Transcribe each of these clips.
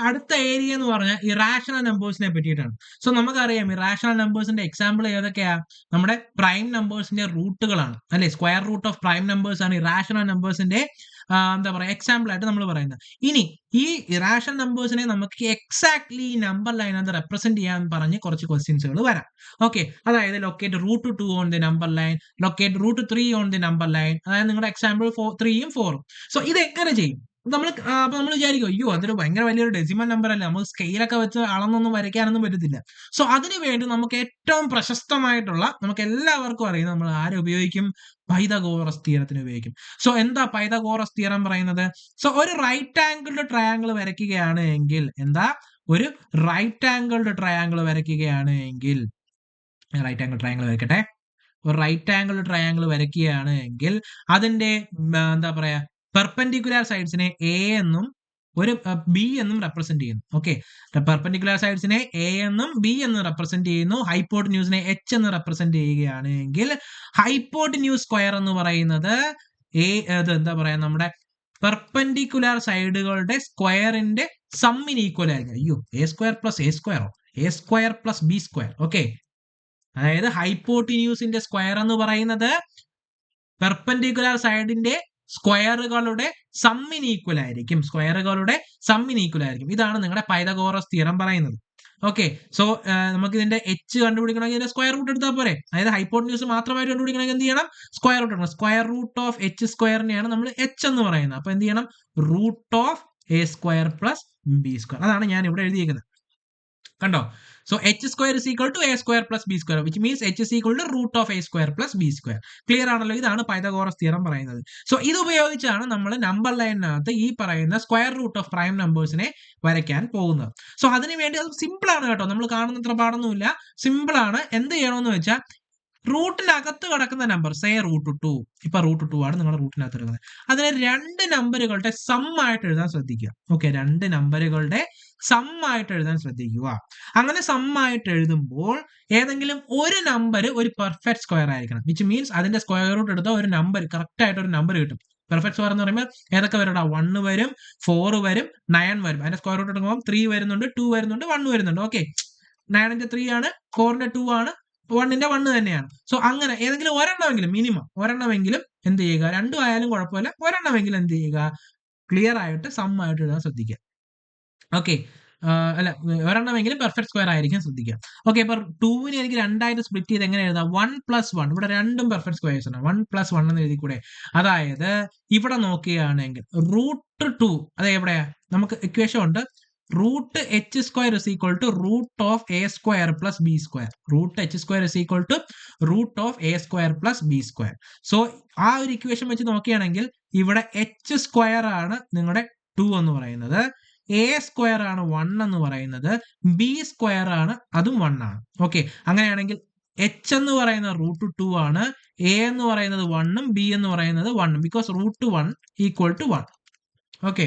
അടുത്ത ഏരിയ എന്ന് പറഞ്ഞാൽ ഇറാഷണൽ നമ്പേഴ്സിനെ പറ്റിയിട്ടാണ്. സോ നമുക്കറിയാം ഇറാഷണൽ നമ്പേഴ്സിന്റെ എക്സാമ്പിൾ ഏതൊക്കെയാ? നമ്മുടെ പ്രൈം നമ്പേഴ്സിന്റെ റൂട്ടുകളാണ് അല്ലെ. Square root of prime numbers ആണ് ഇറാഷണൽ നമ്പേഴ്സിന്റെ എന്താ പറയാ എക്സാമ്പിൾ ആയിട്ട് നമ്മൾ പറയുന്നത്. ഇനി ഈ ഇറാഷണൽ നമ്പേഴ്സിനെ നമുക്ക് എക്സാക്ട്ലി ഈ നമ്പർ ലൈനകത്ത് റെപ്രസെന്റ് ചെയ്യാൻ പറഞ്ഞ് കുറച്ച് ക്വസ്റ്റ്യൻസുകൾ വരാം. ഓക്കെ, അതായത് locate root 2 on the number line, locate root 3 on the number line. അതായത് നിങ്ങളുടെ എക്സാമ്പിൾ 3ഉം 4ഉം. സോ ഇത് എങ്ങനെ ചെയ്യും? നമ്മൾ അപ്പൊ നമ്മൾ വിചാരിക്കും അയ്യോ അതൊരു ഭയങ്കര വലിയൊരു ഡെസിമൽ നമ്പർ അല്ലേ, നമുക്ക് സ്കെയിലൊക്കെ വെച്ച് അളന്നൊന്നും വരയ്ക്കാനൊന്നും പറ്റത്തില്ല. സോ അതിനു വേണ്ടി നമുക്ക് ഏറ്റവും പ്രശസ്തമായിട്ടുള്ള, നമുക്ക് എല്ലാവർക്കും അറിയാം, നമ്മൾ ആരെ ഉപയോഗിക്കും? പൈതഗോറസ് തിയറത്തിന് ഉപയോഗിക്കും. സോ എന്താ പൈതഗോറസ് തിയറം പറയുന്നത്? സോ ഒരു റൈറ്റ് ആംഗിൾഡ് ട്രയാങ്കിൾ വരയ്ക്കുകയാണ് എങ്കിൽ, എന്താ ഒരു റൈറ്റ് ആംഗിൾഡ് ട്രയാങ്കിൾ വരയ്ക്കുകയാണ് എങ്കിൽ, റൈറ്റ് ആംഗിൾ ട്രയാങ്കിൾ വരയ്ക്കട്ടെ. ഒരു റൈറ്റ് ആംഗിൾ ട്രയാങ്കിൾ വരയ്ക്കുകയാണ് എങ്കിൽ അതിന്റെ എന്താ പറയാ പെർപെൻഡിക്കുലർ സൈഡ്സിനെ എ എന്നും ഒരു ബി എന്നും റെപ്രസെന്റ് ചെയ്യുന്നു. ഓക്കെ, പെർപെൻഡിക്കുലർ സൈഡ്സിനെ എ എന്നും ബി എന്നും റെപ്രസെന്റ് ചെയ്യുന്നു. ഹൈപ്പോട്ടിന്യൂസിനെ എച്ച് എന്ന് റെപ്രസെന്റ് ചെയ്യുകയാണ് എങ്കിൽ ഹൈപ്പോട്ടിന്യൂസ് സ്ക്വയർ എന്ന് പറയുന്നത് എന്താ പറയാ നമ്മുടെ പെർപെൻഡിക്കുലർ സൈഡുകളുടെ സ്ക്വയറിന്റെ സമ്മിന് ഈക്വൽ ആയിരിക്കും. അയ്യോ, എ സ്ക്വയർ പ്ലസ് എ സ്ക്വയറോ, A square plus B square. Okay, അതായത് ഹൈപ്പോട്ടിന്യൂസിന്റെ സ്ക്വയർ എന്ന് പറയുന്നത് പെർപെൻഡിക്കുലർ സൈഡിന്റെ സ്ക്വയറുകളുടെ സമ്മിന് ഈക്വൽ ആയിരിക്കും. സ്ക്വയറുകളുടെ സമ്മിന് ഈക്വൽ ആയിരിക്കും. ഇതാണ് നിങ്ങളുടെ പൈതഗോറസ് തിയറം പറയുന്നത്. ഓക്കെ, സോ നമുക്ക് ഇതിന്റെ എച്ച് കണ്ടുപിടിക്കണമെങ്കിൽ ഇതിന്റെ സ്ക്വയർ റൂട്ട് എടുത്താൽ പോരെ. അതായത് ഹൈപ്പോട്ടിന്യൂസ് മാത്രമായിട്ട് കണ്ടുപിടിക്കണമെങ്കിൽ എന്ത് ചെയ്യണം? സ്ക്വയർ റൂട്ട് എടുക്കണം. സ്ക്വയർ റൂട്ട് ഓഫ് എച്ച് സ്ക്വയറിനെയാണ് നമ്മൾ എച്ച് എന്ന് പറയുന്നത്. അപ്പൊ എന്ത് ചെയ്യണം? Root of A square plus B square. അതാണ് ഞാൻ ഇവിടെ എഴുതിയിരിക്കുന്നത്. കണ്ടോ? So H square is equal to A square plus B square, which means H is equal to root of A square plus B square. Clear ആണല്ലോ? ഇതാണ് Pythagoras theorem പറയുന്നത്. So ഇത് ഉപയോഗിച്ചാണ് നമ്മൾ നമ്പർ ലൈനിനകത്ത് ഈ പറയുന്ന സ്ക്വയർ റൂട്ട് ഓഫ് പ്രൈം നമ്പേഴ്സിനെ വരയ്ക്കാൻ പോകുന്നത്. സോ അതിന് വേണ്ടി അത് സിമ്പിൾ ആണ് കേട്ടോ, നമ്മൾ കാണുന്നത്ര പാടൊന്നുമില്ല, സിമ്പിൾ ആണ്. എന്ത് ചെയ്യണമെന്ന് വെച്ചാൽ റൂട്ടിനകത്ത് കിടക്കുന്ന നമ്പർ സേ റൂട്ട് 2, ഇപ്പൊ റൂട്ട് 2 ആണ് നിങ്ങളുടെ റൂട്ടിനകത്ത് കിടക്കുന്നത്. അതിനെ രണ്ട് നമ്പറുകളുടെ സം ആയിട്ട് എഴുതാൻ ശ്രദ്ധിക്കുക. ഓക്കെ, രണ്ട് നമ്പറുകളുടെ സം ആയിട്ട് എഴുതാൻ ശ്രദ്ധിക്കുക. അങ്ങനെ സം ആയിട്ട് എഴുതുമ്പോൾ ഏതെങ്കിലും ഒരു നമ്പർ ഒരു പെർഫെക്റ്റ് സ്ക്വയർ ആയിരിക്കണം, വിച്ച് മീൻസ് അതിന്റെ സ്ക്വയർ റൂട്ട് എടുത്ത ഒരു നമ്പർ കറക്റ്റ് ആയിട്ട് ഒരു നമ്പർ കിട്ടും. പെർഫെക്റ്റ് സ്ക്വയർ എന്ന് പറയുമ്പോൾ ഏതൊക്കെ വരും? 1 വരും, 4 വരും, 9 വരും. അതിന്റെ സ്ക്വയർ റൂട്ട് എടുക്കുമ്പോൾ 3 വരുന്നുണ്ട്, 2 വരുന്നുണ്ട്, 1 വരുന്നുണ്ട്. ഓക്കെ, 9ന്റെ 3 ആണ്, 4ന്റെ 2 ആണ്, 1ന്റെ 1 തന്നെയാണ്. സോ അങ്ങനെ ഏതെങ്കിലും ഒരെണ്ണമെങ്കിലും, മിനിമം ഒരെണ്ണമെങ്കിലും എന്ത് ചെയ്യുക? രണ്ടും ആയാലും കുഴപ്പമില്ല, ഒരെണ്ണമെങ്കിലും എന്ത് ചെയ്യുക? ക്ലിയർ ആയിട്ട് സം ആയിട്ട് എഴുതാൻ ശ്രദ്ധിക്കുക. ഓക്കെ, അല്ല, ഒരെണ്ണമെങ്കിലും പെർഫെക്റ്റ് സ്ക്വയർ ആയിരിക്കാൻ ശ്രദ്ധിക്കുക. ഓക്കെ, അപ്പൊ 2നെ എനിക്ക് രണ്ടായിട്ട് സ്പ്ലിറ്റ് ചെയ്ത് എങ്ങനെ എഴുതാം? 1+1. ഇവിടെ രണ്ടും പെർഫെക്റ്റ് സ്ക്വയർസ് ആണ്. 1+1 എന്ന് എഴുതി കൂടെ? അതായത് ഇവിടെ നോക്കുകയാണെങ്കിൽ റൂട്ട് 2 അത് എവിടെയാ? നമുക്ക് ഇക്വേഷൻ ഉണ്ട്. Root H square is equal to root of A square plus B square. Root H square is equal to root of A square plus B square. So ആ ഒരു ഇക്വേഷൻ വെച്ച് നോക്കുകയാണെങ്കിൽ ഇവിടെ എച്ച് സ്ക്വയർ ആണ് നിങ്ങളുടെ 2 എന്ന് പറയുന്നത്, എ സ്ക്വയർ ആണ് 1 എന്ന് പറയുന്നത്, ബി സ്ക്വയർ ആണ് അതും 1 ആണ്. ഓക്കെ, അങ്ങനെയാണെങ്കിൽ എച്ച് എന്ന് പറയുന്നത് റൂട്ട് 2 ആണ്, എ എന്ന് പറയുന്നത് 1ഉം ബി എന്ന് പറയുന്നത് 1ഉം, because root 1 equal to 1. Okay,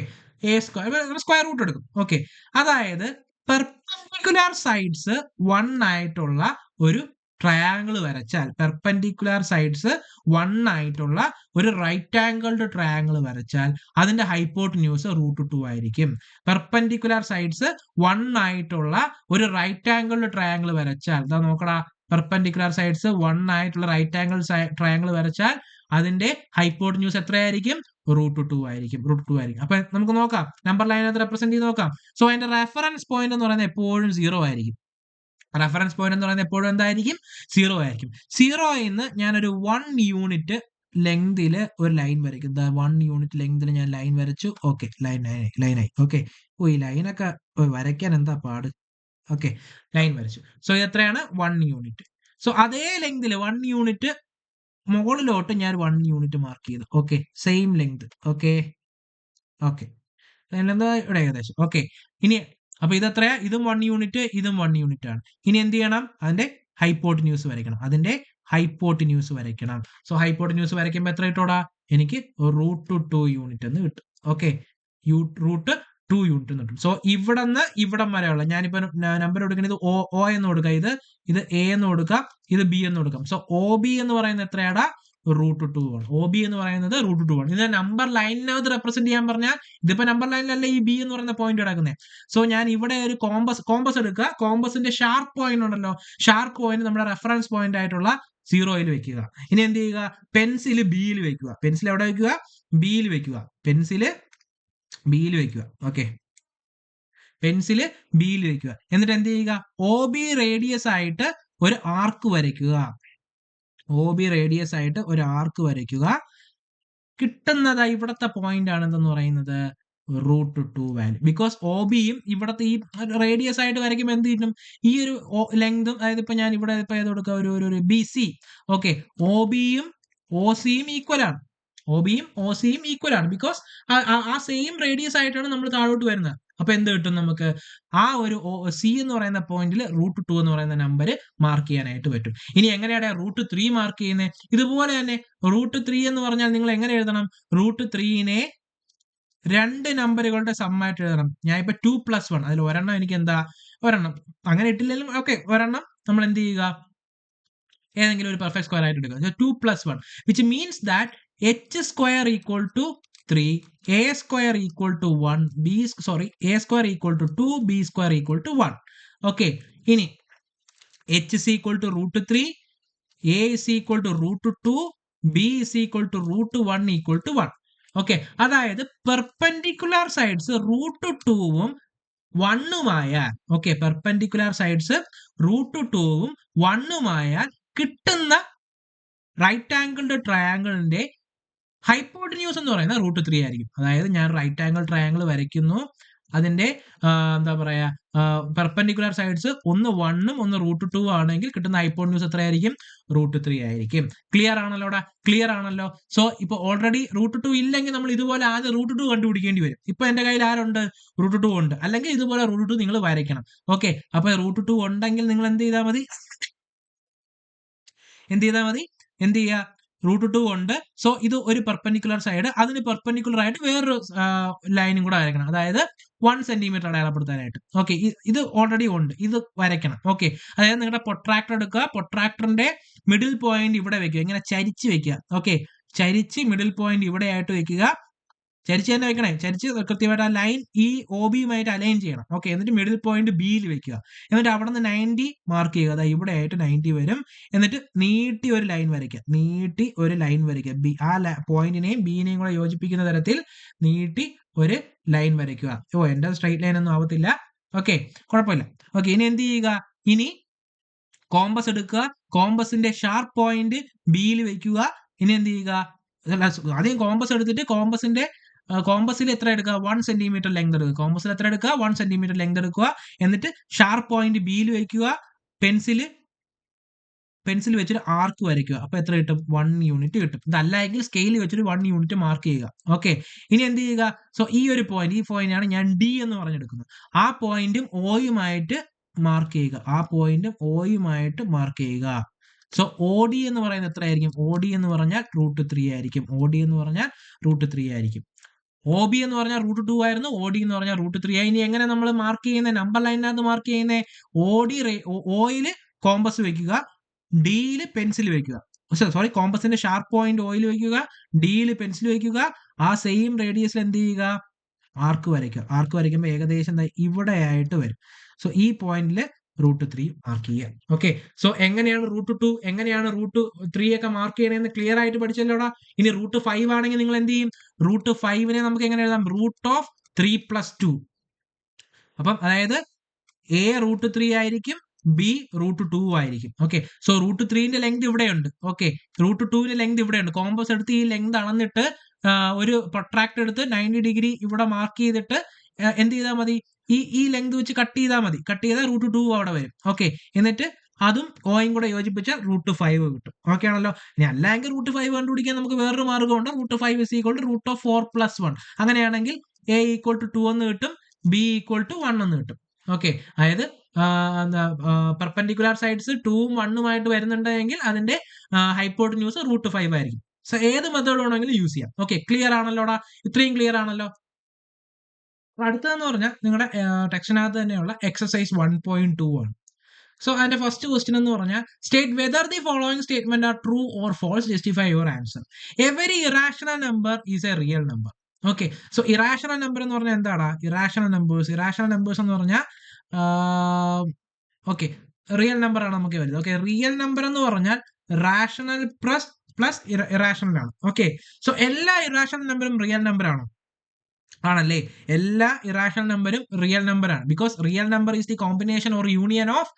A square root എടുക്കും. ഓക്കെ, അതായത് പെർപെൻഡിക്കുലർ സൈഡ്സ് 1 ആയിട്ടുള്ള ഒരു ട്രയാങ്കിൾ വരച്ചാൽ, പെർപെൻഡിക്കുലർ സൈഡ്സ് 1 ആയിട്ടുള്ള ഒരു റൈറ്റ് ആംഗിൾഡ് ട്രയാങ്കിൾ വരച്ചാൽ അതിന്റെ ഹൈപ്പോട്ടിന്യൂസ് റൂട്ട് 2 ആയിരിക്കും. പെർപെൻഡിക്കുലർ സൈഡ്സ് 1 ആയിട്ടുള്ള ഒരു റൈറ്റ് ആംഗിൾഡ് ട്രയാങ്കിൾ വരച്ചാൽ, ഇതാ നോക്കടാ, പെർപെൻഡിക്കുലർ സൈഡ്സ് 1 ആയിട്ടുള്ള റൈറ്റ് ആംഗിൾ ട്രയാങ്കിൾ വരച്ചാൽ അതിന്റെ ഹൈപ്പോട്ടിന്യൂസ് എത്രയായിരിക്കും? റൂട്ട് 2 ആയിരിക്കും. റൂട്ട് 2 ആയിരിക്കും. അപ്പൊ നമുക്ക് നോക്കാം, നമ്പർ ലൈനകത്ത് റെപ്രസെന്റ് ചെയ്ത് നോക്കാം. സോ അതിന്റെ റെഫറൻസ് പോയിന്റ് എന്ന് പറയുന്നത് എപ്പോഴും 0 ആയിരിക്കും. റെഫറൻസ് പോയിന്റ് എന്ന് പറയുന്നത് എപ്പോഴും എന്തായിരിക്കും? 0 ആയിരിക്കും. 0യിൽ നിന്ന് ഞാനൊരു 1 യൂണിറ്റ് ലെങ്തില് ഒരു ലൈൻ വരയ്ക്കും. 1 യൂണിറ്റ് ലെങ്തിൽ ഞാൻ ലൈൻ വരച്ചു. ഓക്കെ, ലൈനായി. ഓക്കെ, ഈ ലൈനൊക്കെ വരയ്ക്കാൻ എന്താ പാട്. ഓക്കെ, ലൈൻ വരച്ചു. സോ ഇത് എത്രയാണ്? 1 യൂണിറ്റ്. സോ അതേ ലെങ്തിൽ 1 യൂണിറ്റ് മുകളിലോട്ട് ഞാൻ 1 യൂണിറ്റ് മാർക്ക് ചെയ്തു. Okay, same length. ഓക്കെ, എന്താ ഇവിടെ ഏകദേശം. ഓക്കെ, ഇനി അപ്പൊ ഇത് എത്രയാ? ഇതും 1 യൂണിറ്റ്, ഇതും 1 യൂണിറ്റ് ആണ്. ഇനി എന്ത് ചെയ്യണം? അതിന്റെ ഹൈപ്പോട്ടിന്യൂസ് വരയ്ക്കണം. സോ ഹൈപ്പോട്ടിന്യൂസ് വരയ്ക്കുമ്പോൾ എത്ര കിട്ടോടാ? എനിക്ക് റൂട്ട് 2 യൂണിറ്റ് എന്ന് കിട്ടും. ഓക്കെ, റൂട്ട് 2 യൂണിറ്റ് എന്ന് കിട്ടും. സോ ഇവിടെ നിന്ന് ഇവിടം വരെയുള്ള, ഞാനിപ്പോ നമ്പർ കൊടുക്കുന്നത് ഒ എന്ന് കൊടുക്കാം, ഇത് എ എന്ന് കൊടുക്കാം, ഇത് ബി എന്ന് കൊടുക്കാം. സോ ഒ ബി എന്ന് പറയുന്നത് എത്രയാടാ? √2 ആണ്. OB എന്ന് പറയുന്നത് √2 ആണ്. ഇത് നമ്പർ ലൈനിനകത്ത് റെപ്രസെന്റ് ചെയ്യാൻ പറഞ്ഞാൽ ഇതിപ്പോ നമ്പർ ലൈനിലല്ല ഈ B എന്ന് പറയുന്ന പോയിന്റ് കിടക്കുന്നത്. സോ ഞാൻ ഇവിടെ ഒരു കോമ്പസ് എടുക്കുക. കോമ്പസിന്റെ ഷാർപ്പ് പോയിന്റ് ഉണ്ടല്ലോ, ഷാർപ്പ് പോയിന്റ് നമ്മുടെ റെഫറൻസ് പോയിന്റ് ആയിട്ടുള്ള 0-യിൽ വെക്കുക. ഇനി എന്ത് ചെയ്യുക? പെൻസിൽ Bയിൽ വെക്കുക. പെൻസിൽ എവിടെ വെക്കുക? Bയിൽ വെക്കുക. പെൻസില് Bയിൽ വെക്കുക. ഓക്കെ, പെൻസില് Bയിൽ വെക്കുക. എന്നിട്ട് എന്ത് ചെയ്യുക? OB റേഡിയസ് ആയിട്ട് ഒരു ആർക്ക് വരയ്ക്കുക. OB റേഡിയസ് ആയിട്ട് ഒരു ആർക്ക് വരയ്ക്കുക. കിട്ടുന്നത് ഇവിടത്തെ പോയിന്റ് ആണ് എന്തെന്ന് പറയുന്നത് √2 വാല്യൂ. ബിക്കോസ് OBയും ഇവിടത്തെ ഈ റേഡിയസ് ആയിട്ട് വരയ്ക്കുമ്പോൾ എന്ത് കിട്ടും? ഈ ഒരു ലെങ്തും, അതായത് ഇപ്പൊ ഞാൻ ഇവിടെ ഇപ്പൊ ഏത് കൊടുക്കുക, ഒരു BC. ഓക്കെ, OBയും OCയും ഈക്വൽ ആണ്. OBയും OCയും ഈക്വൽ ആണ്. ബിക്കോസ് ആ സെയിം റേഡിയസ് ആയിട്ടാണ് നമ്മൾ താഴോട്ട് വരുന്നത്. അപ്പൊ എന്ത് കിട്ടും നമുക്ക്? ആ ഒരു C എന്ന് പറയുന്ന പോയിന്റിൽ √2 എന്ന് പറയുന്ന നമ്പർ മാർക്ക് ചെയ്യാനായിട്ട് പറ്റും. ഇനി എങ്ങനെയാണ് √3 മാർക്ക് ചെയ്യുന്നത്? ഇതുപോലെ തന്നെ √3 എന്ന് പറഞ്ഞാൽ നിങ്ങൾ എങ്ങനെ എഴുതണം? √3നെ 2 നമ്പറുകളുടെ സമ്മായിട്ട് എഴുതണം. ഞാൻ ഇപ്പൊ 2+1, അതിൽ ഒരെണ്ണം എനിക്ക് എന്താ, ഒരെണ്ണം അങ്ങനെ ഇട്ടില്ലെങ്കിലും ഓക്കെ, ഒരെണ്ണം നമ്മൾ എന്ത് ചെയ്യുക? ഏതെങ്കിലും ഒരു പെർഫെക്റ്റ് സ്ക്വയർ ആയിട്ട് എടുക്കുക. 2+1 which means that h square equal to 3, a square equal to 1, a square equal to 2, b square equal to 1. Okay, ഇനി h is equal to √3, a is equal to √2, b is equal to √1 equal to 1. Okay, അതായത് perpendicular sides √2ഉം 1ഉമായാൽ, okay, perpendicular sides √2ഉം 1ഉമായാൽ കിട്ടുന്ന right angled ട്രയാംഗിളിന്റെ hypotenuse എന്ന് പറയുന്നത് √3 ആയിരിക്കും. അതായത് ഞാൻ റൈറ്റ് ആംഗിൾ ട്രയാംഗിൾ വരയ്ക്കുന്നു, അതിന്റെ എന്താ പറയാ, പെർപെൻഡിക്കുലർ സൈഡ്സ് ഒന്ന് 1ഉം ഒന്ന് √2 ആണെങ്കിൽ കിട്ടുന്ന ഹൈപ്പോട്ടന്യൂസ് എത്രയായിരിക്കും? √3 ആയിരിക്കും. ക്ലിയർ ആണല്ലോടാ? ക്ലിയർ ആണല്ലോ? സോ ഇപ്പൊ ഓൾറെഡി √2 ഇല്ലെങ്കിൽ നമ്മൾ ഇതുപോലെ ആദ്യം √2 കണ്ടുപിടിക്കേണ്ടി വരും. ഇപ്പൊ എന്റെ കയ്യിൽ ആരുണ്ട്? √2 ഉണ്ട്. അല്ലെങ്കിൽ ഇതുപോലെ √2 നിങ്ങൾ വരയ്ക്കണം. ഓക്കെ, അപ്പൊ √2 ഉണ്ടെങ്കിൽ നിങ്ങൾ എന്ത് ചെയ്താൽ മതി? എന്ത് ചെയ്യുക? √2 ഉണ്ട്. സോ ഇത് ഒരു പെർപെൻഡിക്കുലർ സൈഡ്, അതിന് പെർപെൻഡിക്കുലർ ആയിട്ട് വേറൊരു ലൈനും കൂടെ വരയ്ക്കണം. അതായത് 1 സെന്റിമീറ്റർ അടയാളപ്പെടുത്താനായിട്ട്. ഓക്കെ, ഇത് ഓൾറെഡി ഉണ്ട്, ഇത് വരയ്ക്കണം. ഓക്കെ, അതായത് നിങ്ങളുടെ പൊട്രാക്ടർ എടുക്കുക, പൊട്രാക്ടറിന്റെ മിഡിൽ പോയിന്റ് ഇവിടെ വെക്കുക, ഇങ്ങനെ ചരിച്ച് വെക്കുക. ഓക്കെ, ചരിച്ച് മിഡിൽ പോയിന്റ് ഇവിടെ ആയിട്ട് വെക്കുക. ചരിച്ച് തന്നെ വെക്കണേ, ചരിച്ച് കൃത്യമായിട്ട് ആ ലൈൻ ഈ OBയുമായിട്ട് അലൈൻ ചെയ്യണം. ഓക്കെ, എന്നിട്ട് മിഡിൽ പോയിന്റ് Bയിൽ വെക്കുക. എന്നിട്ട് അവിടെ നിന്ന് 90 മാർക്ക് ചെയ്യുക. അതായത് ഇവിടെ ആയിട്ട് 90 വരും. എന്നിട്ട് നീട്ടി ഒരു ലൈൻ വരയ്ക്കുക. ആ പോയിന്റിനെയും Bനെയും കൂടെ യോജിപ്പിക്കുന്ന തരത്തിൽ നീട്ടി ഒരു ലൈൻ വരയ്ക്കുക. എന്റെ സ്ട്രൈറ്റ് ലൈൻ ഒന്നും ആവത്തില്ല. ഓക്കെ, കുഴപ്പമില്ല. ഓക്കെ, ഇനി എന്ത് ചെയ്യുക? ഇനി കോമ്പസ് എടുക്കുക, കോമ്പസിന്റെ ഷാർപ്പ് പോയിന്റ് Bയിൽ വെക്കുക. ഇനി എന്ത് ചെയ്യുക? ആദ്യം കോമ്പസ് എടുത്തിട്ട് കോമ്പസിൽ എത്ര എടുക്കുക? 1 സെന്റിമീറ്റർ ലെങ്ത് എടുക്കുക. കോമ്പസിൽ എത്ര എടുക്കുക? 1 സെന്റിമീറ്റർ ലെങ്ത് എടുക്കുക. എന്നിട്ട് ഷാർപ്പ് പോയിന്റ് Bയിൽ വെക്കുക. പെൻസിൽ വെച്ചിട്ട് ആർക്ക് വരയ്ക്കുക. അപ്പൊ എത്ര കിട്ടും? 1 യൂണിറ്റ് കിട്ടും. ഇതല്ലെങ്കിൽ സ്കെയിൽ വെച്ചിട്ട് 1 യൂണിറ്റ് മാർക്ക് ചെയ്യുക. ഓക്കെ, ഇനി എന്ത് ചെയ്യുക? സോ ഈ പോയിന്റാണ് ഞാൻ D എന്ന് പറഞ്ഞെടുക്കുന്നത്. ആ പോയിന്റും Oയുമായിട്ട് മാർക്ക് ചെയ്യുക. സോ OD എന്ന് പറയുന്നത് എത്രയായിരിക്കും? OD എന്ന് പറഞ്ഞാൽ √3 ആയിരിക്കും. OB എന്ന് പറഞ്ഞാൽ √2 ആയിരുന്നു. OD എന്ന് പറഞ്ഞാൽ √3 ആയി. ഇനി എങ്ങനെ നമ്മൾ മാർക്ക് ചെയ്യുന്നത്? നമ്പർ ലൈനിനകത്ത് മാർക്ക് ചെയ്യുന്നത്? Oയിൽ കോമ്പസ് വെക്കുക, Dയിൽ പെൻസിൽ വെക്കുക. കോമ്പസിന്റെ ഷാർപ്പ് പോയിന്റ് Oയിൽ വെക്കുക, Dയിൽ പെൻസിൽ വെക്കുക. ആ സെയിം റേഡിയസിൽ എന്ത് ചെയ്യുക? ആർക്ക് വരയ്ക്കുമ്പോൾ ഏകദേശം ഇവിടെ ആയിട്ട് വരും. സോ ഈ പോയിന്റിൽ √3 മാർക്ക് ചെയ്യുക. ഓക്കെ, സോ എങ്ങനെയാണ് √2 എങ്ങനെയാണ് √3 ഒക്കെ മാർക്ക് ചെയ്യണമെന്ന് ക്ലിയർ ആയിട്ട് പഠിച്ചല്ലോടാ. ഇനി √5 ആണെങ്കിൽ നിങ്ങൾ എന്ത് ചെയ്യും? √5നെ നമുക്ക് എങ്ങനെ എഴുതാം? √3 + 2. അപ്പം അതായത് A √3 ആയിരിക്കും, B √2 ആയിരിക്കും. ഓക്കെ, സോ √3ന്റെ ലെങ്ത് ഇവിടെയുണ്ട്. ഓക്കെ, √2ന്റെ ലെങ്ത് ഇവിടെയുണ്ട്. കോമ്പസ് എടുത്ത് ഈ ലെങ്ത് അളന്നിട്ട് ഒരു പ്രൊട്രാക്ടർ എടുത്ത് 90 ഡിഗ്രി ഇവിടെ മാർക്ക് ചെയ്തിട്ട് എന്ത് ചെയ്താൽ മതി? ഈ ലെങ്ത് വെച്ച് കട്ട് ചെയ്താൽ മതി. കട്ട് ചെയ്താൽ √2 അവിടെ വരും. ഓക്കെ, എന്നിട്ട് അതും ഓയും കൂടെ യോജിപ്പിച്ചാൽ √5 കിട്ടും. ഓക്കെ ആണല്ലോ? ഇനി അല്ലെങ്കിൽ √5 കണ്ടുപിടിക്കാൻ നമുക്ക് വേറൊരു മാർഗ്ഗമുണ്ട്. √5 = √4 + 1. അങ്ങനെയാണെങ്കിൽ A = 2 എന്ന് കിട്ടും, B = 1 എന്ന് കിട്ടും. ഓക്കെ, അതായത് പെർപെൻഡിക്കുലർ സൈഡ്സ് 2ഉം 1ഉമായിട്ട് വരുന്നുണ്ടെങ്കിൽ അതിന്റെ ഹൈപ്പോട്ടന്യൂസ് √5 ആയിരിക്കും. സോ ഏത് മെത്തേഡ് വേണമെങ്കിലും യൂസ് ചെയ്യാം. ഓക്കെ, ക്ലിയർ ആണല്ലോടാ? ഇത്രയും ക്ലിയർ ആണല്ലോ? അടുത്തതെന്ന് പറഞ്ഞാൽ നിങ്ങളുടെ ടെക്സ്റ്റിനകത്ത് തന്നെയുള്ള എക്സസൈസ് 1.2 ആണ്. സോ അതിന്റെ ഫസ്റ്റ് ക്വസ്റ്റ്യൻ എന്ന് പറഞ്ഞാൽ state whether the following statement are true or false justify your answer. Every irrational number is a real number. Okay, so irrational number എന്ന് പറഞ്ഞാൽ എന്താടാ? ഇറാഷണൽ നമ്പേഴ്സ് എന്ന് പറഞ്ഞാൽ ഓക്കെ റിയൽ നമ്പർ ആണ് നമുക്ക് വരുന്നത്. ഓക്കെ, റിയൽ നമ്പർ എന്ന് പറഞ്ഞാൽ റാഷണൽ പ്ലസ് ഇറാഷണൽ ആണ്. ഓക്കെ, സോ എല്ലാ ഇറാഷണൽ നമ്പറും റിയൽ നമ്പർ ആണോ? ആണല്ലേ. എല്ലാ ഇറാഷണൽ നമ്പറും റിയൽ നമ്പർ ആണ്. Because real number is the combination or union of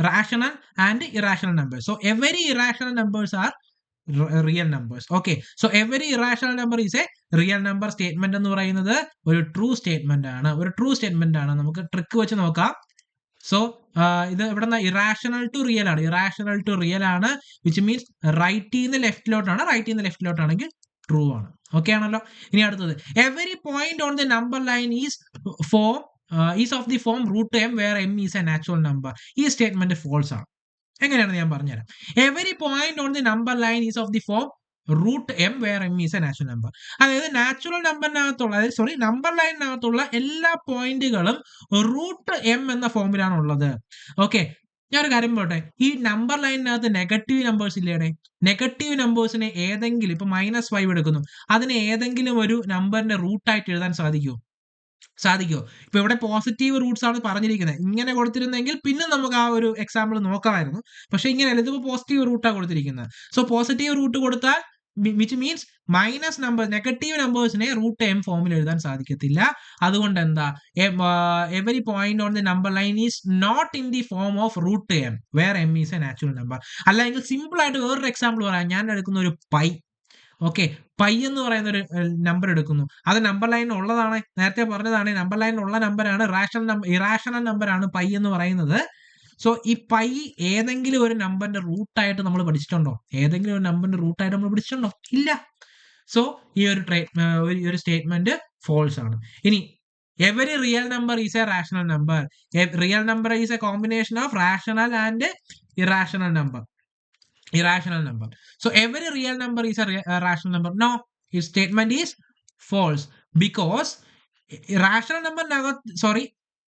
rational and irrational number. So every irrational numbers are real numbers. Okay, so every irrational number is a real number. Statement എന്ന് പറയുന്നത് ഒരു true statement ആണ്. നമുക്ക് trick വെച്ച് നോക്കാം. So ഇത് ഇവിടെ irrational to real ആണ്, വിച്ച് മീൻസ് റൈറ്റിന്ന് ലെഫ്റ്റിലോട്ടാണെങ്കിൽ ട്രൂ ആണ്. ഓക്കെ ആണല്ലോ. ഇനി അടുത്തത്, every point on the number line is of the form root M where M is a natural number. ഈ സ്റ്റേറ്റ്മെന്റ് ഫോൾസ് ആണ്. എങ്ങനെയാണെന്ന് ഞാൻ പറഞ്ഞുതരാം. Every point on the number line is of the form root M where M is a natural number. അതായത് natural number ലൈനിനകത്തുള്ള എല്ലാ പോയിന്റുകളും root M എന്ന ഫോമിലാണ് ഉള്ളത്. ഓക്കെ, ഞാനൊരു കാര്യം പറയട്ടെ, ഈ നമ്പർ ലൈനിനകത്ത് നെഗറ്റീവ് നമ്പേഴ്സ് ഇല്ലേടെ? നെഗറ്റീവ് നമ്പേഴ്സിനെ ഏതെങ്കിലും, ഇപ്പൊ -5 എടുക്കുന്നു, അതിനെ ഏതെങ്കിലും ഒരു നമ്പറിന്റെ റൂട്ടായിട്ട് എഴുതാൻ സാധിക്കുമോ? ഇപ്പൊ ഇവിടെ പോസിറ്റീവ് റൂട്ട്സ് ആണ് പറഞ്ഞിരിക്കുന്നത്. ഇങ്ങനെ കൊടുത്തിരുന്നെങ്കിൽ പിന്നെ നമുക്ക് ആ ഒരു എക്സാമ്പിൾ നോക്കാമായിരുന്നു. പക്ഷെ ഇങ്ങനെയല്ല, ഇതിപ്പോ പോസിറ്റീവ് റൂട്ടാണ് കൊടുത്തിരിക്കുന്നത്. സോ പോസിറ്റീവ് റൂട്ട് കൊടുത്താൽ വിച്ച് മീൻസ് നെഗറ്റീവ് നമ്പേഴ്സിനെ റൂട്ട് എം ഫോമിൽ എഴുതാൻ സാധിക്കത്തില്ല. അതുകൊണ്ട് എന്താ, every point on the number line is not in the form of root M where M is a natural number. അല്ലെങ്കിൽ സിമ്പിൾ ആയിട്ട് വേറൊരു എക്സാമ്പിൾ പറയാം. ഞാൻ എടുക്കുന്ന ഒരു പൈ. ഓക്കെ, പൈ എന്ന് പറയുന്ന ഒരു നമ്പർ എടുക്കുന്നു. അത് നമ്പർ ലൈനിൽ ഉള്ളതാണ്. നേരത്തെ പറഞ്ഞതാണ്, നമ്പർ ലൈനിൽ ഉള്ള നമ്പറാണ്. ഇറാഷണൽ നമ്പറാണ് പൈ എന്ന് പറയുന്നത്. സോ ഈ പൈ ഏതെങ്കിലും ഒരു നമ്പറിന്റെ റൂട്ടായിട്ട് നമ്മൾ പഠിച്ചിട്ടുണ്ടോ? ഇല്ല. സോ ഈ ഒരു സ്റ്റേറ്റ്മെന്റ് ഫോൾസ് ആണ്. ഇനി every real number is A rational number. Real number is A combination of rational and irrational number. So every real number is a rational number. No, his statement is false, because rational number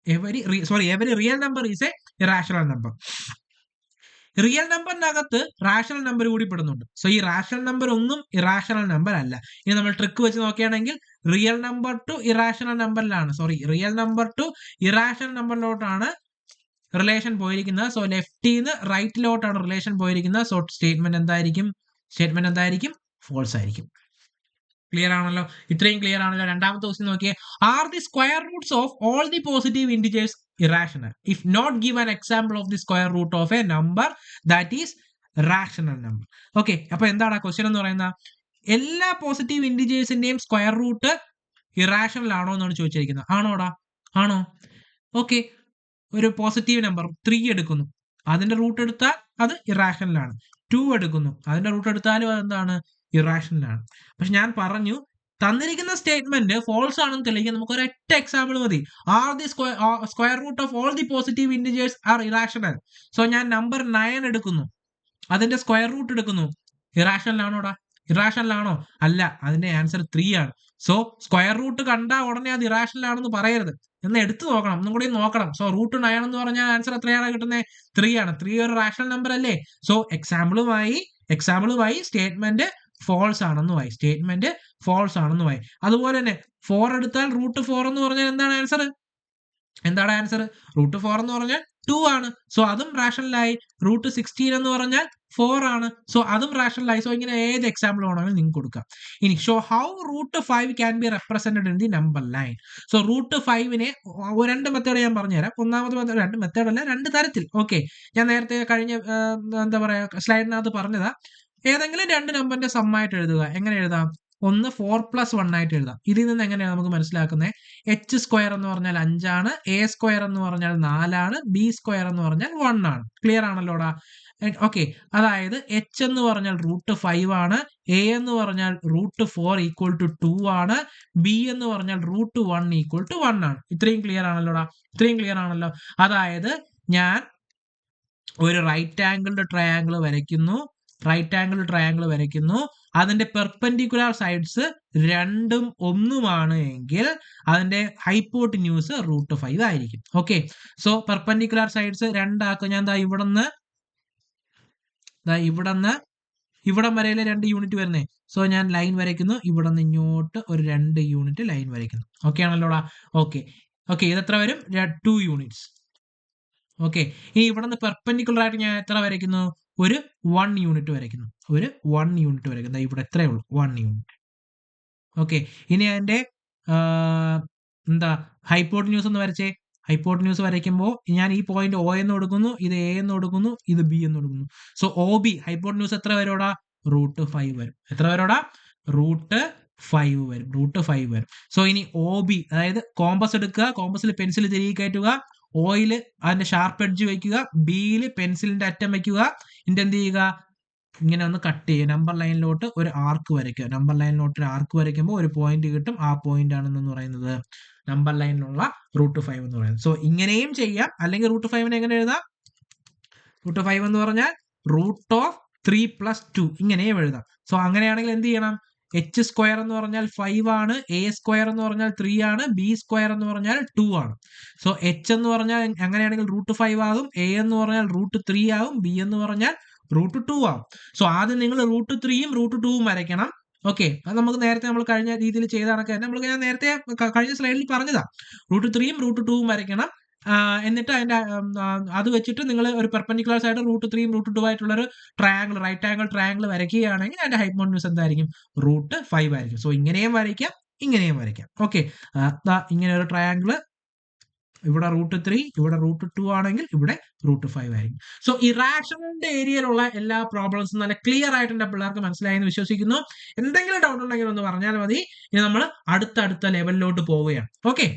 every real number is a irrational number. Real നമ്പറിനകത്ത് rational number കൂടി പെടുന്നുണ്ട്. So ഈ rational number ഒന്നും irrational number അല്ല. ഇനി നമ്മൾ trick വെച്ച് നോക്കുകയാണെങ്കിൽ റിയൽ നമ്പർ ടു ഇറാഷണൽ നമ്പറിലോട്ടാണ് റിലേഷൻ പോയിരിക്കുന്നത്. സോ ലെഫ്റ്റിന്ന് റൈറ്റിലോട്ടാണ് റിലേഷൻ പോയിരിക്കുന്നത്. സോ സ്റ്റേറ്റ്മെന്റ് എന്തായിരിക്കും? ഫോൾസ് ആയിരിക്കും. ക്ലിയർ ആണല്ലോ? ഇത്രയും ക്ലിയർ ആണല്ലോ. രണ്ടാമത്തെ ക്വസ്റ്റ്യൻ നോക്കിയേ. Are the square roots of all the positive integers irrational if not give an example of the square root of a number that is rational number. Okay, അപ്പൊ എന്താണ് question എന്ന് പറയുന്നത്? എല്ലാ പോസിറ്റീവ് ഇന്റിജേഴ്സിന്റെയും സ്ക്വയർ റൂട്ട് ഇറാഷണൽ ആണോ എന്നാണ് ചോദിച്ചിരിക്കുന്നത്. ആണോ? Okay, ഒരു പോസിറ്റീവ് നമ്പർ 3 എടുക്കുന്നു, അതിന്റെ റൂട്ട് എടുത്താൽ അത് ഇറാഷണൽ ആണ്. 2 എടുക്കുന്നു, അതിന്റെ റൂട്ട് എടുത്താലും അതെന്താണ്? ഇറാഷണൽ ആണ്. പക്ഷെ ഞാൻ പറഞ്ഞു, തന്നിരിക്കുന്ന സ്റ്റേറ്റ്മെന്റ് ഫോൾസ് ആണെന്ന് തെളിയിക്കാൻ നമുക്ക് ഒരൊറ്റ എക്സാമ്പിൾ മതി. Are the square root of all the positive integers are irrational. So ഞാൻ നമ്പർ 9 എടുക്കുന്നു, അതിന്റെ സ്ക്വയർ റൂട്ട് എടുക്കുന്നു, ഇറാഷണൽ ആണോ? അല്ല, അതിന്റെ ആൻസർ 3 ആണ്. സോ സ്ക്വയർ റൂട്ട് കണ്ടാൽ ഉടനെ അത് ഇറാഷണൽ ആണെന്ന് പറയരുത്, എന്ന് എടുത്തു നോക്കണം, ഒന്നും കൂടി നോക്കണം. സോ റൂട്ട് 9 എന്ന് പറഞ്ഞാൽ ആൻസർ എത്രയാണ് കിട്ടുന്നത്? 3 ആണ്. 3 ഒരു റാഷണൽ നമ്പർ അല്ലേ? സോ എക്സാമ്പിളുമായി സ്റ്റേറ്റ്മെന്റ് ഫോൾസ് ആണെന്ന് വായി. അതുപോലെ തന്നെ 4 എടുത്താൽ റൂട്ട് 4 എന്ന് പറഞ്ഞാൽ എന്താണ് ആൻസർ? റൂട്ട് 4 എന്ന് പറഞ്ഞാൽ 2 ആണ്. സോ അതും റാഷണലായി. റൂട്ട് 16 എന്ന് പറഞ്ഞാൽ 4 ആണ്. സോ അതും റാഷണലായി. സോ ഇങ്ങനെ ഏത് എക്സാമ്പിൾ വേണമെങ്കിലും നിങ്ങൾക്ക് കൊടുക്കാം. ഇനി show how root 5 can be represented in the number line. So root 5നെ 2 മെത്തേഡ് ഞാൻ പറഞ്ഞുതരാം. ഒന്നാമത്തെ മെത്തേഡ്, 2 മെത്തേഡ് അല്ല, 2 തരത്തിൽ. ഓക്കെ, ഞാൻ നേരത്തെ കഴിഞ്ഞ സ്ലൈഡിനകത്ത് പറഞ്ഞതാ. ഏതെങ്കിലും 2 നമ്പറിന്റെ സമ്മായിട്ട് എഴുതുക. എങ്ങനെ എഴുതാം? ഒന്ന് 4 + 1 ആയിട്ട് എഴുതാം. ഇതിൽ നിന്ന് എങ്ങനെയാണ് നമുക്ക് മനസ്സിലാക്കുന്നത്? h സ്ക്വയർ എന്ന് പറഞ്ഞാൽ 5 ആണ്, a സ്ക്വയർ എന്ന് പറഞ്ഞാൽ 4 ആണ്, b സ്ക്വയർ എന്ന് പറഞ്ഞാൽ 1 ആണ്. ക്ലിയർ ആണല്ലോടാ? ഓക്കെ, അതായത് h എന്ന് പറഞ്ഞാൽ റൂട്ട് 5 ആണ്, a എന്ന് പറഞ്ഞാൽ റൂട്ട് 4 = 2 ആണ്, b എന്ന് പറഞ്ഞാൽ റൂട്ട് 1 = 1 ആണ്. ഇത്രയും ക്ലിയർ ആണല്ലോ? അതായത് ഞാൻ ഒരു റൈറ്റ് ആംഗിൾഡ് ട്രയാംഗിൾ വരയ്ക്കുന്നു. റൈറ്റ് ആംഗിൾ ട്രയാംഗിൾ വരയ്ക്കുന്നു, അതിന്റെ പെർപെൻഡിക്കുലർ സൈഡ്സ് രണ്ടും ഒന്നുമാണ് എങ്കിൽ അതിന്റെ ഹൈപ്പോട്ടിന്യൂസ് √5 ആയിരിക്കും. ഓക്കെ, സോ പെർപെൻഡിക്കുലർ സൈഡ്സ് രണ്ടാക്കും. ഞാൻ ഇവിടന്ന് ഇവിടം വരെയല്ലേ 2 യൂണിറ്റ് വരുന്നേ. സോ ഞാൻ ലൈൻ വരയ്ക്കുന്നു, ഇവിടെ നിന്ന് ഇങ്ങോട്ട് ഒരു 2 യൂണിറ്റ് ലൈൻ വരയ്ക്കുന്നു. ഓക്കെ ആണല്ലോടാ? ഓക്കെ ഓക്കെ, ഇത് എത്ര വരും? 2 യൂണിറ്റ്സ്. ഓക്കെ, ഇനി ഇവിടെ നിന്ന് പെർപെൻഡിക്കുലർ ആയിട്ട് ഞാൻ എത്ര വരയ്ക്കുന്നു? ഒരു 1 യൂണിറ്റ് വരയ്ക്കുന്നു. ഒരു 1 യൂണിറ്റ് വരയ്ക്കുന്നു. ഇവിടെ എത്രയേ ഉള്ളൂ? 1 യൂണിറ്റ്. ഓക്കെ, ഇനി അതിന്റെ എന്താ ഹൈപ്പോട്ടിന്യൂസ് എന്ന് വരച്ചേ. ഹൈപ്പോട്ടിന്യൂസ് വരയ്ക്കുമ്പോൾ ഞാൻ ഈ പോയിന്റ് O എന്ന് കൊടുക്കുന്നു, ഇത് A എന്ന് കൊടുക്കുന്നു, ഇത് B എന്ന് കൊടുക്കുന്നു. സോ OB ഹൈപ്പോട്ടിന്യൂസ് എത്ര വരോടാ? √5 വരും. എത്ര വരോടാ? √5 വരും. √5 വരും. സോ ഇനി OB, അതായത് കോമ്പസ് എടുക്കുക, കോമ്പസിൽ പെൻസിൽ തിരികെ കയറ്റുക, ഓയിൽ അതിന്റെ ഷാർപ്പ് എഡ്ജ് വെക്കുക, ബിയിൽ പെൻസിലിന്റെ അറ്റം വെക്കുക, എന്നിട്ട് എന്ത് ചെയ്യുക? ഇങ്ങനെ ഒന്ന് കട്ട് ചെയ്യുക. നമ്പർ ലൈനിലോട്ട് ഒരു ആർക്ക് വരയ്ക്കുക. നമ്പർ ലൈനിലോട്ട് ഒരു ആർക്ക് വരയ്ക്കുമ്പോൾ ഒരു പോയിന്റ് കിട്ടും. ആ പോയിന്റ് ആണെന്ന് പറയുന്നത് നമ്പർ ലൈനിലുള്ള √5 എന്ന് പറയുന്നത്. സോ ഇങ്ങനെയും ചെയ്യാം, അല്ലെങ്കിൽ √5 എങ്ങനെ എഴുതാം? √5 എന്ന് പറഞ്ഞാൽ √3 + 2 ഇങ്ങനെയും എഴുതാം. സോ അങ്ങനെയാണെങ്കിൽ എന്ത് ചെയ്യണം? h² എന്ന് പറഞ്ഞാൽ 5 ആണ്, a² എന്ന് പറഞ്ഞാൽ 3 ആണ്, b² എന്ന് പറഞ്ഞാൽ 2 ആണ്. സോ h എന്ന് പറഞ്ഞാൽ അങ്ങനെയാണെങ്കിൽ √5 ആകും, a എന്ന് പറഞ്ഞാൽ √3 ആകും, b എന്ന് പറഞ്ഞാൽ √2 ആവും. സോ ആദ്യം നിങ്ങൾ √3ഉം √2ഉം വരയ്ക്കണം. ഓക്കെ, അത് നമുക്ക് നേരത്തെ നമ്മൾ കഴിഞ്ഞ രീതിയിൽ ചെയ്ത കണക്ക് തന്നെ ഞാൻ നേരത്തെ കഴിഞ്ഞ സ്ലൈഡിൽ പറഞ്ഞതാ. √3ഉം √2ഉം വരയ്ക്കണം. എന്നിട്ട് അതിന്റെ അത് വെച്ചിട്ട് നിങ്ങൾ ഒരു പെർപെൻഡിക്കുലർ സൈഡ് √3ഉം √2 ആയിട്ടുള്ള ഒരു ട്രയാംഗിൾ, റൈറ്റ് ആംഗിൾ ട്രയാംഗിൾ വരയ്ക്കുകയാണെങ്കിൽ അതിന്റെ ഹൈപ്പോട്ടന്യൂസ് എന്തായിരിക്കും? √5 ആയിരിക്കും. സോ ഇങ്ങനെയും വരയ്ക്കാം, ഇങ്ങനെയും വരയ്ക്കാം. ഓക്കെ, ഇങ്ങനെ ഒരു ട്രയാംഗിൾ, ഇവിടെ √3, ഇവിടെ √2 ആണെങ്കിൽ ഇവിടെ √5 ആയിരിക്കും. സോ ഇറാഷണലിന്റെ ഏരിയയിലുള്ള എല്ലാ പ്രോബ്ലംസും നല്ല ക്ലിയർ ആയിട്ട് എന്റെ പിള്ളേർക്ക് മനസ്സിലായെന്ന് വിശ്വസിക്കുന്നു. എന്തെങ്കിലും ഡൗട്ട് ഉണ്ടെങ്കിൽ ഒന്ന് പറഞ്ഞാൽ മതി. ഇനി നമ്മൾ അടുത്ത ലെവലിലോട്ട് പോവുകയാണ്. ഓക്കെ.